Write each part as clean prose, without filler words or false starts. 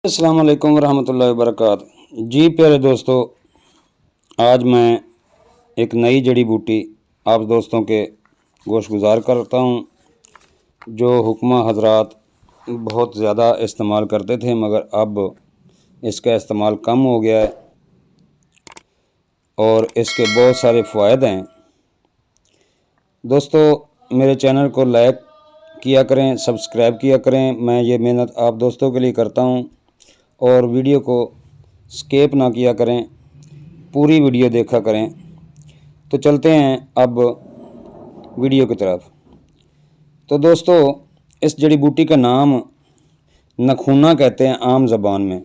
अस्सलाम वालेकुम रहमतुल्लाहि वबरकातुहू। जी प्यारे दोस्तों, आज मैं एक नई जड़ी बूटी आप दोस्तों के गोशगुजार करता हूँ जो हुक्मा हजरात बहुत ज़्यादा इस्तेमाल करते थे, मगर अब इसका इस्तेमाल कम हो गया है और इसके बहुत सारे फ़ायदे हैं। दोस्तों, मेरे चैनल को लाइक किया करें, सब्सक्राइब किया करें। मैं ये मेहनत आप दोस्तों के लिए करता हूँ और वीडियो को स्किप ना किया करें, पूरी वीडियो देखा करें। तो चलते हैं अब वीडियो की तरफ। तो दोस्तों, इस जड़ी बूटी का नाम नखूना कहते हैं आम ज़बान में,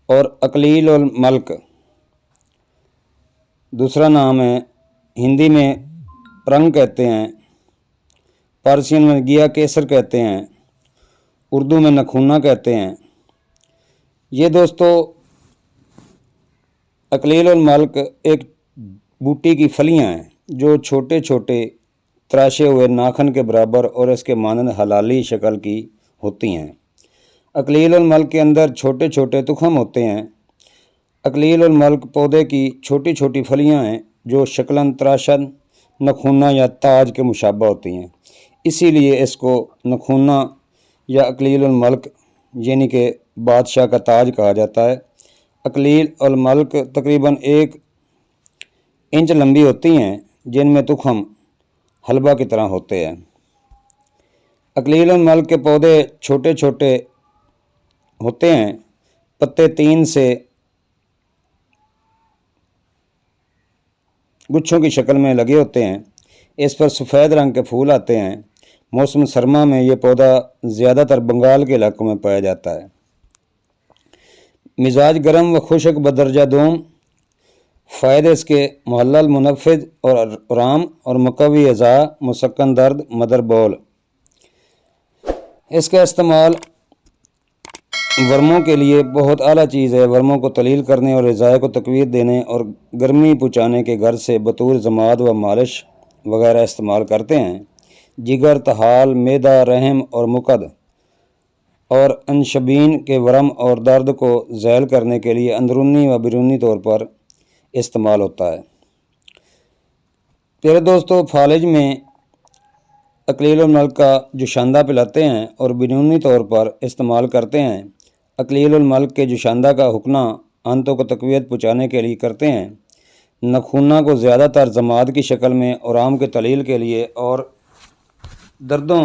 और अकलील और मल्क दूसरा नाम है। हिंदी में प्रंग कहते हैं, पर्शियन में गिया केसर कहते हैं, उर्दू में नखूना कहते हैं। ये दोस्तों अकलील और मल्क एक बूटी की फलियां हैं जो छोटे छोटे तराशे हुए नाखन के बराबर और इसके मानंद हलाली शक्ल की होती हैं। अकलील और मल्क के अंदर छोटे छोटे तुखम होते हैं। अकलील और मल्क पौधे की छोटी छोटी फलियां हैं जो शक्लन तराशन नखूना या ताज के मुशाबा होती हैं, इसीलिए इसको नखूना या अकलील और मल्क यानी कि बादशाह का ताज कहा जाता है। अकलील और मल्क तकरीबन 1 इंच लंबी होती हैं, जिनमें तुखम हलवा की तरह होते हैं। अकलील और मल्क के पौधे छोटे छोटे होते हैं, पत्ते 3 से गुच्छों की शक्ल में लगे होते हैं। इस पर सफ़ेद रंग के फूल आते हैं। मौसम सरमा में ये पौधा ज़्यादातर बंगाल के इलाकों में पाया जाता है। मिजाज गर्म व खुशक बदरजा दोम। फ़ायदे इसके मुहल्लल मुनफ़िज़ और आराम और मुक़व्वी अज़ा, मुसक्कन दर्द, मदर बौल। इसका इस्तेमाल वर्मों के लिए बहुत आला चीज़ है। वर्मों को तलील करने और ग़िज़ा को तक़वीयत देने और गर्मी पहुँचाने के घर से बतूर ज़माद व मालिश वगैरह इस्तेमाल करते हैं। जिगर, तहाल, मैदा, रहम और मुकद और अंशबीन के वरम और दर्द को ज़ैल करने के लिए अंदरूनी व बैरूनी तौर पर इस्तेमाल होता है। प्यारे दोस्तों, फालिज में अकलील और मल्क का जुशांदा पिलाते हैं और बैरूनी तौर पर इस्तेमाल करते हैं। अकलील और मल्क के जुशांदा का हुक्ना आंतों को तक़वियत पहुँचाने के लिए करते हैं। नखूना को ज़्यादातर जमात की शक्ल में आराम के तलील के लिए और दर्दों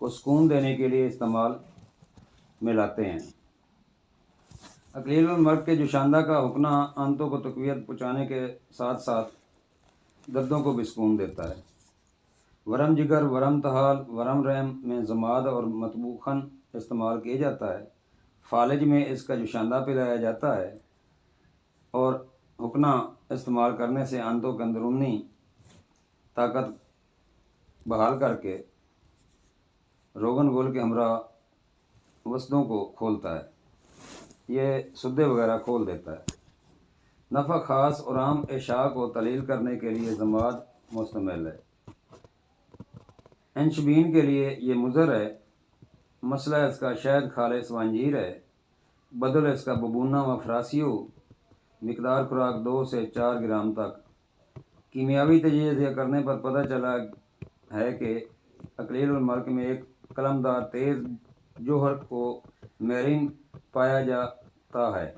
को सुकून देने के लिए इस्तेमाल में लाते हैं। अकलील और मल्क के जुशांदा का हुक्ना आंतों को तक़वियत पहुँचाने के साथ साथ दर्दों को भी सुकून देता है। वरम जिगर, वरम तहाल, वरम रहम में जमाद और मतबूखन इस्तेमाल किया जाता है। फालिज में इसका जुशांदा पिलाया जाता है और हुक्ना इस्तेमाल करने से आंतों के अंदरूनी ताकत बहाल करके रोगन गोल के हमरा वसदों को खोलता है। ये सुद्दे वगैरह खोल देता है। नफ़ा ख़ास और आम इशा को तलील करने के लिए जमात मुस्तमिल है। अंशबीन के लिए ये मुज़र है। मसला इसका शहद खालिस व अंजीर है। बदल इसका बबूना व फ्रासियो। मिकदार खुराक 2 से 4 ग्राम तक। कीमियावी तजिज़िया करने पर पता चला है कि अकलील और मल्क में एक कलमदार तेज़ जोहर को मेरिन पाया जाता है।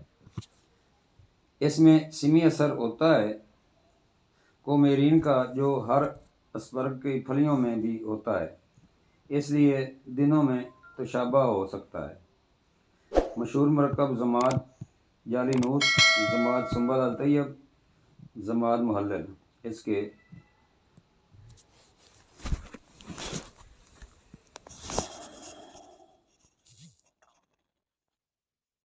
इसमें सिमी असर होता है कोमेरीन का, जो हर अस्पर्ग की फलियों में भी होता है, इसलिए दिनों में तशाबा हो सकता है। मशहूर मरकब जमात जालिनूस, जमात सुंबल अल तैयब, जमात मुहल्लल। इसके